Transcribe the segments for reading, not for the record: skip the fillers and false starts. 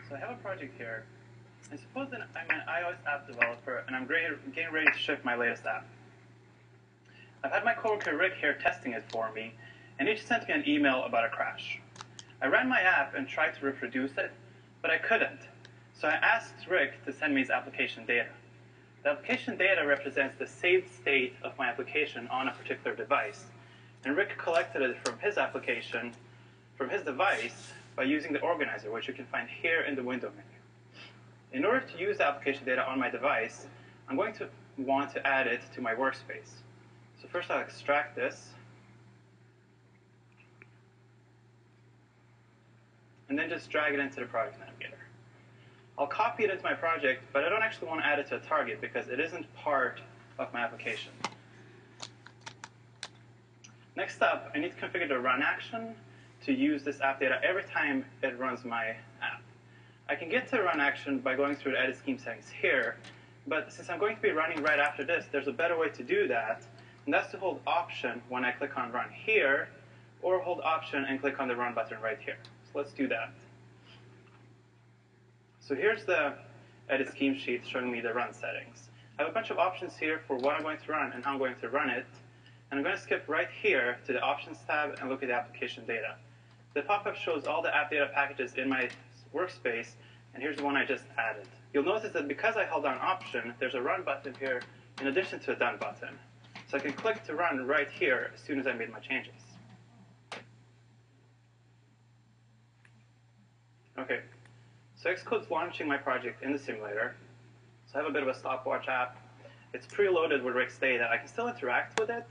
So I have a project here. And suppose that I'm an iOS app developer, and I'm getting ready to ship my latest app. I've had my coworker Rick here testing it for me, and he just sent me an email about a crash. I ran my app and tried to reproduce it, but I couldn't. So I asked Rick to send me his application data. The application data represents the saved state of my application on a particular device. And Rick collected it from his application, from his device, by using the organizer, which you can find here in the window menu. In order to use the application data on my device, I'm going to want to add it to my workspace. So first I'll extract this, and then just drag it into the project navigator. I'll copy it into my project, but I don't actually want to add it to a target because it isn't part of my application. Next up, I need to configure the run action to use this app data every time it runs my app. I can get to the run action by going through the edit scheme settings here, but since I'm going to be running right after this, there's a better way to do that, and that's to hold Option when I click on Run here, or hold Option and click on the Run button right here. So let's do that. So here's the edit scheme sheet showing me the run settings. I have a bunch of options here for what I'm going to run and how I'm going to run it, and I'm going to skip right here to the Options tab and look at the application data. The pop-up shows all the app data packages in my workspace, and here's the one I just added. You'll notice that because I held down Option, there's a Run button here in addition to a Done button. So I can click to run right here as soon as I made my changes. Okay, so Xcode's launching my project in the simulator. So I have a bit of a stopwatch app. It's preloaded with Rick's data. I can still interact with it.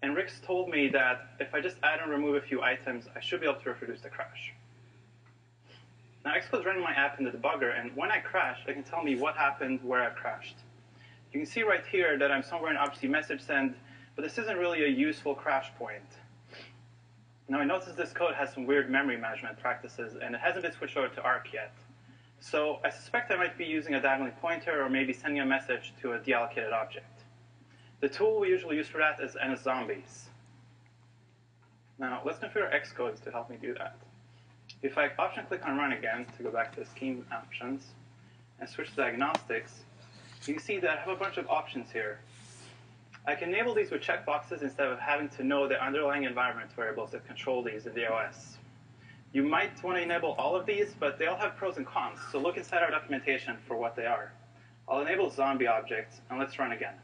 And Rick's told me that if I just add and remove a few items, I should be able to reproduce the crash. Now, Xcode's running my app in the debugger, and when I crash, it can tell me what happened, where I've crashed. You can see right here that I'm somewhere in obviously message send, but this isn't really a useful crash point. Now, I noticed this code has some weird memory management practices, and it hasn't been switched over to Arc yet. So I suspect I might be using a diagonal pointer or maybe sending a message to a deallocated object. The tool we usually use for that is NSZombies. Now, let's configure Xcode to help me do that. If I Option-click on Run again to go back to the scheme options and switch to diagnostics, you can see that I have a bunch of options here. I can enable these with checkboxes instead of having to know the underlying environment variables that control these in the OS. You might want to enable all of these, but they all have pros and cons, so look inside our documentation for what they are. I'll enable zombie objects, and let's run again.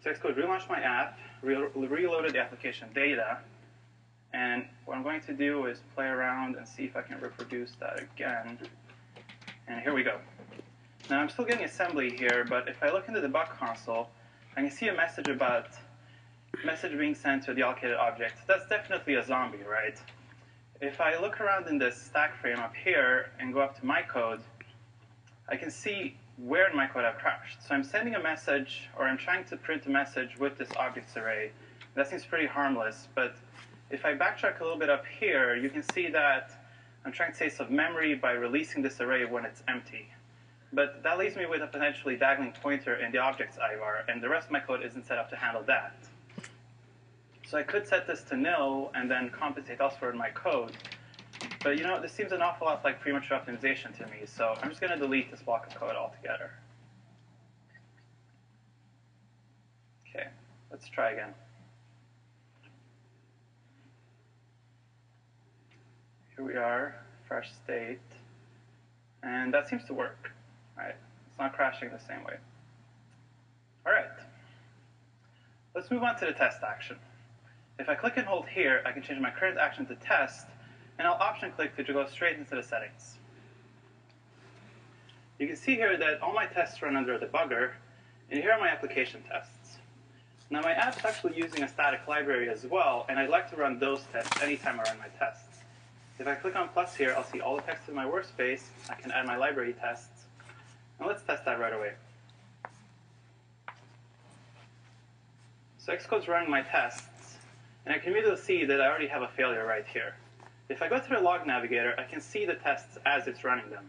So Xcode relaunched my app, reloaded the application data, and what I'm going to do is play around and see if I can reproduce that again. And here we go. Now I'm still getting assembly here, but if I look in the debug console, I can see a message about message being sent to a deallocated object. That's definitely a zombie, right? If I look around in this stack frame up here and go up to my code, I can see where in my code I've crashed. So I'm sending a message, or I'm trying to print a message with this objects array. That seems pretty harmless, but if I backtrack a little bit up here, you can see that I'm trying to save some memory by releasing this array when it's empty. But that leaves me with a potentially diagonal pointer in the objects IVAR, and the rest of my code isn't set up to handle that. So I could set this to nil and then compensate elsewhere in my code. But you know, this seems an awful lot like premature optimization to me, so I'm just going to delete this block of code altogether. Okay, let's try again. Here we are, fresh state, and that seems to work, right? It's not crashing the same way. All right, let's move on to the test action. If I click and hold here, I can change my current action to test, and I'll Option-click to go straight into the settings. You can see here that all my tests run under a debugger, and here are my application tests. Now my app's actually using a static library as well, and I'd like to run those tests anytime I run my tests. If I click on plus here, I'll see all the text in my workspace. I can add my library tests. Now let's test that right away. So Xcode's running my tests, and I can immediately see that I already have a failure right here. If I go to the log navigator, I can see the tests as it's running them.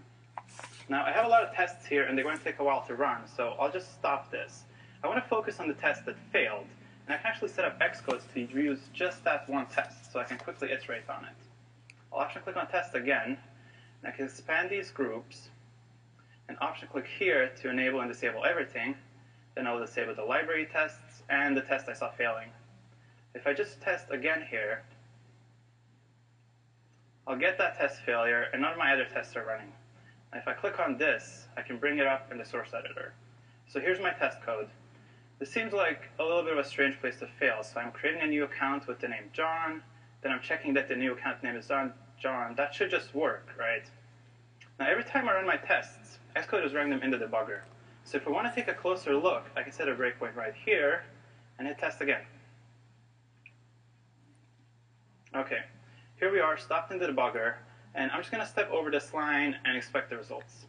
Now I have a lot of tests here, and they're going to take a while to run, so I'll just stop this. I want to focus on the test that failed, and I can actually set up Xcode to use just that one test, so I can quickly iterate on it. I'll option click on test again, and I can expand these groups, and option click here to enable and disable everything. Then I'll disable the library tests and the test I saw failing. If I just test again here, I'll get that test failure, and none of my other tests are running. And if I click on this, I can bring it up in the source editor. So here's my test code. This seems like a little bit of a strange place to fail. So I'm creating a new account with the name John. Then I'm checking that the new account name is John. That should just work, right? Now every time I run my tests, Xcode is running them in the debugger. So if I want to take a closer look, I can set a breakpoint right here and hit test again. Okay, here we are, stopped in the debugger, and I'm just going to step over this line and expect the results.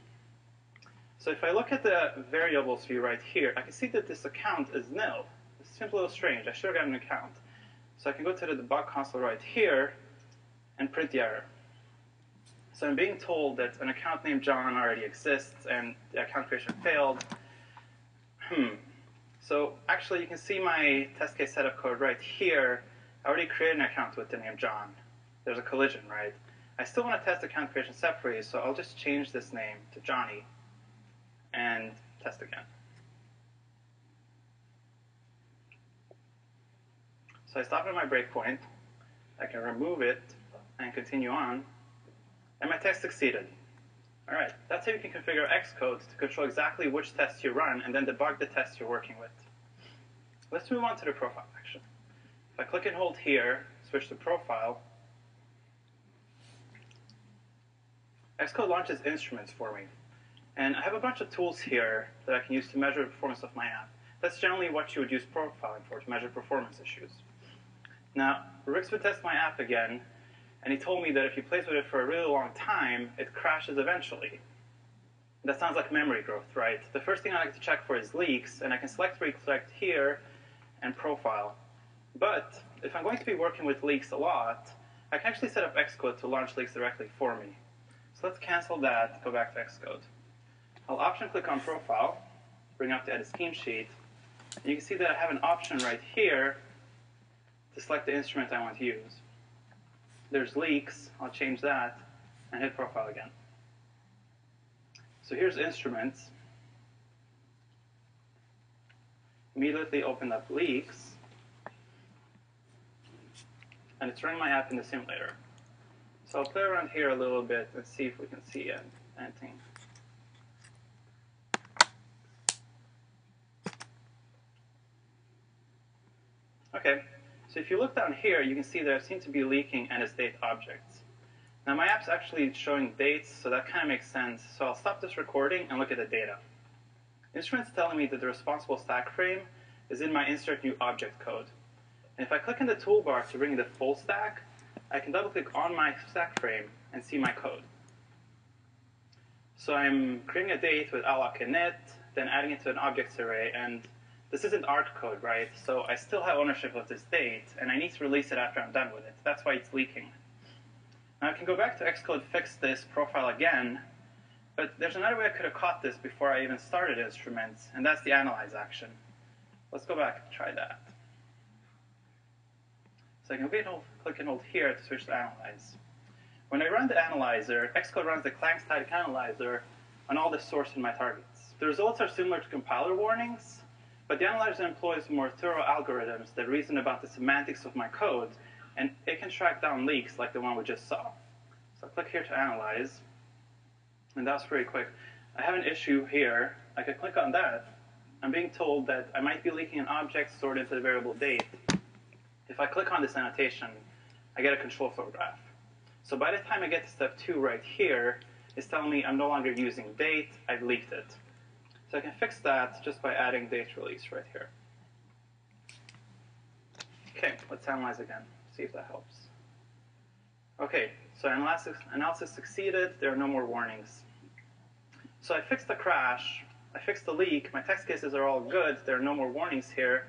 So if I look at the variables view right here, I can see that this account is nil. This seems a little strange. I should have gotten an account. So I can go to the debug console right here and print the error. So I'm being told that an account named John already exists and the account creation failed. So actually you can see my test case setup code right here. I already created an account with the name John. There's a collision, right? I still want to test account creation separately, so I'll just change this name to Johnny and test again. So I stop at my breakpoint. I can remove it and continue on. And my test succeeded. All right, that's how you can configure Xcode to control exactly which tests you run and then debug the tests you're working with. Let's move on to the profile action. If I click and hold here, switch to profile, Xcode launches instruments for me. And I have a bunch of tools here that I can use to measure the performance of my app. That's generally what you would use profiling for, to measure performance issues. Now, Rix would test my app again, and he told me that if you plays with it for a really long time, it crashes eventually. That sounds like memory growth, right? The first thing I like to check for is leaks, and I can select select here and profile. But if I'm going to be working with leaks a lot, I can actually set up Xcode to launch leaks directly for me. So let's cancel that, go back to Xcode. I'll option click on profile, bring up the edit scheme sheet, and you can see that I have an option right here to select the instrument I want to use. There's leaks, I'll change that, and hit profile again. So here's instruments. Immediately open up leaks, and it's running my app in the simulator. So I'll play around here a little bit and see if we can see anything. Okay, so if you look down here, you can see that I seem to be leaking NSDate objects. Now my app's actually showing dates, so that kind of makes sense. So I'll stop this recording and look at the data. Instrument's telling me that the responsible stack frame is in my insert new object code. And if I click in the toolbar to bring the full stack, I can double click on my stack frame and see my code. So I'm creating a date with alloc init, then adding it to an objects array, and this isn't art code, right? So I still have ownership of this date, and I need to release it after I'm done with it. That's why it's leaking. Now I can go back to Xcode, fix this profile again, but there's another way I could have caught this before I even started instruments, and that's the analyze action. Let's go back and try that. So I can click and hold here to switch to analyze. When I run the analyzer, Xcode runs the Clang static analyzer on all the source in my targets. The results are similar to compiler warnings, but the analyzer employs more thorough algorithms that reason about the semantics of my code, and it can track down leaks like the one we just saw. So I'll click here to analyze, and that's pretty quick. I have an issue here. I can click on that. I'm being told that I might be leaking an object stored into the variable date. If I click on this annotation, I get a control flow graph. So by the time I get to step 2 right here, it's telling me I'm no longer using date, I've leaked it. So I can fix that just by adding date release right here. Okay, let's analyze again, see if that helps. Okay, so analysis succeeded, there are no more warnings. So I fixed the crash, I fixed the leak, my test cases are all good, there are no more warnings here.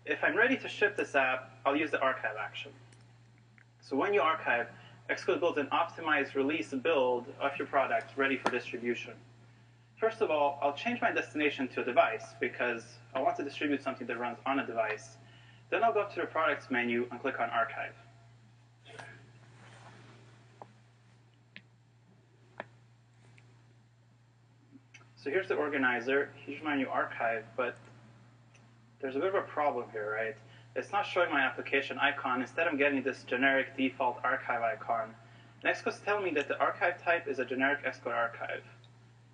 If I'm ready to ship this app, I'll use the archive action. So when you archive, Xcode builds an optimized release build of your product ready for distribution. First of all, I'll change my destination to a device because I want to distribute something that runs on a device. Then I'll go up to the products menu and click on archive. So here's the organizer, here's my new archive, but there's a bit of a problem here, right? It's not showing my application icon. Instead, I'm getting this generic default archive icon. And Xcode's telling me that the archive type is a generic Xcode archive.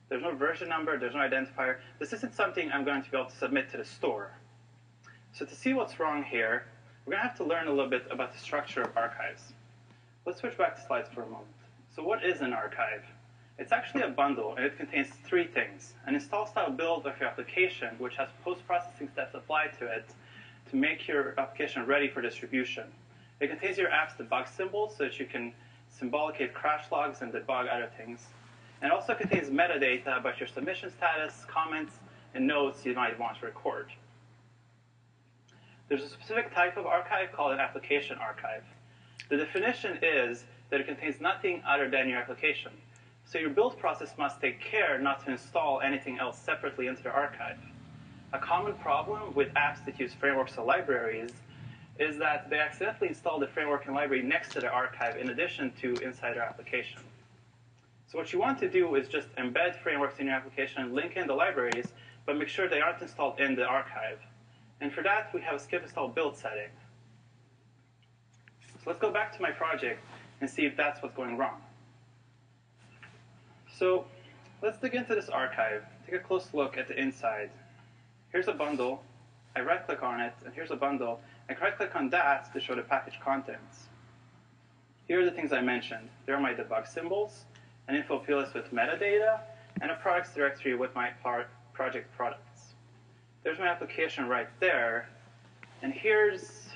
There's no version number, there's no identifier. This isn't something I'm going to be able to submit to the store. So to see what's wrong here, we're going to have to learn a little bit about the structure of archives. Let's switch back to slides for a moment. So what is an archive? It's actually a bundle, and it contains three things. An install style build of your application, which has post-processing steps applied to it to make your application ready for distribution. It contains your app's debug symbols so that you can symbolicate crash logs and debug other things. And it also contains metadata about your submission status, comments, and notes you might want to record. There's a specific type of archive called an application archive. The definition is that it contains nothing other than your application. So your build process must take care not to install anything else separately into the archive. A common problem with apps that use frameworks or libraries is that they accidentally install the framework and library next to the archive in addition to inside their application. So what you want to do is just embed frameworks in your application, link in the libraries, but make sure they aren't installed in the archive. And for that, we have a skip install build setting. So let's go back to my project and see if that's what's going wrong. So let's dig into this archive, take a close look at the inside. Here's a bundle. I right-click on it, and here's a bundle. I can right-click on that to show the package contents. Here are the things I mentioned. There are my debug symbols, an info list with metadata, and a products directory with my project products. There's my application right there, and here's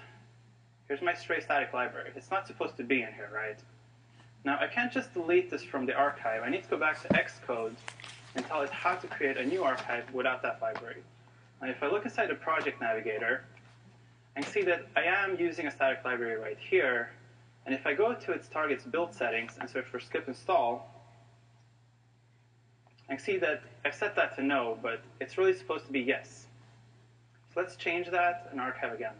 my stray static library. It's not supposed to be in here, right? Now, I can't just delete this from the archive. I need to go back to Xcode and tell it how to create a new archive without that library. Now, if I look inside the project navigator, I can see that I am using a static library right here. And if I go to its target's build settings and search for skip install, I can see that I've set that to no, but it's really supposed to be yes. So let's change that and archive again.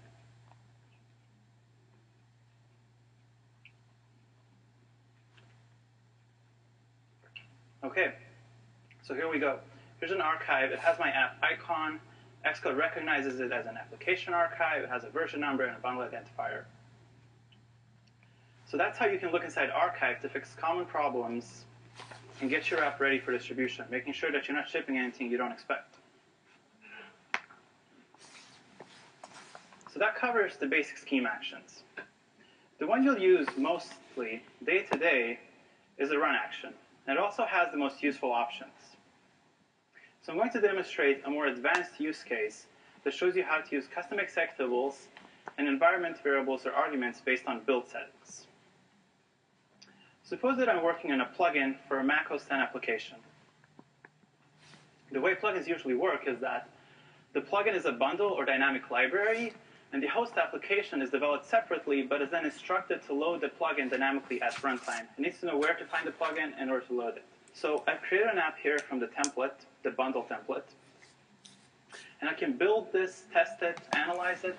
Okay, so here we go. Here's an archive. It has my app icon. Xcode recognizes it as an application archive. It has a version number and a bundle identifier. So that's how you can look inside archive to fix common problems and get your app ready for distribution, making sure that you're not shipping anything you don't expect. So that covers the basic scheme actions. The one you'll use mostly day to day is the run action. And it also has the most useful options. So I'm going to demonstrate a more advanced use case that shows you how to use custom executables and environment variables or arguments based on build settings. Suppose that I'm working on a plugin for a Mac OS X application. The way plugins usually work is that the plugin is a bundle or dynamic library, and the host application is developed separately, but is then instructed to load the plugin dynamically at runtime. It needs to know where to find the plugin in order to load it. So I've created an app here from the template, the bundle template. And I can build this, test it, analyze it,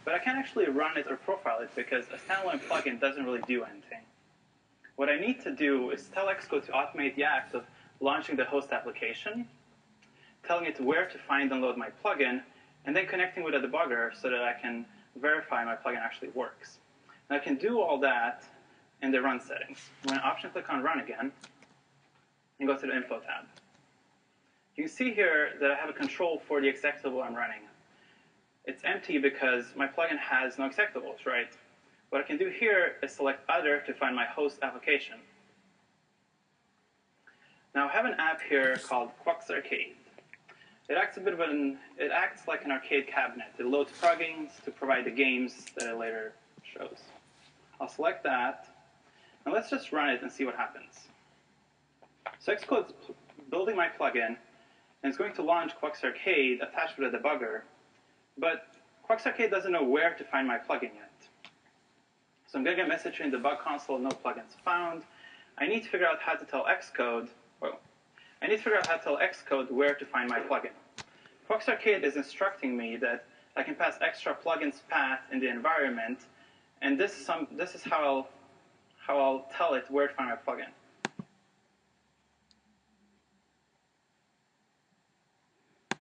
but I can't actually run it or profile it because a standalone plugin doesn't really do anything. What I need to do is tell Xcode to automate the act of launching the host application, telling it where to find and load my plugin, and then connecting with a debugger so that I can verify my plugin actually works. And I can do all that in the run settings. I'm going to option click on run again and go to the info tab. You can see here that I have a control for the executable I'm running. It's empty because my plugin has no executables, right? What I can do here is select other to find my host application. Now I have an app here called Quux Arcade. It acts like an arcade cabinet. It loads plugins to provide the games that it later shows. I'll select that, and let's just run it and see what happens. So Xcode's building my plugin, and it's going to launch Quux Arcade attached with a debugger, but Quux Arcade doesn't know where to find my plugin yet. So I'm going to get a message in the debug console, no plugins found. I need to figure out how to tell Xcode, where to find my plugin. Quux Arcade is instructing me that I can pass extra plugins path in the environment, and this is how I'll tell it where to find my plugin.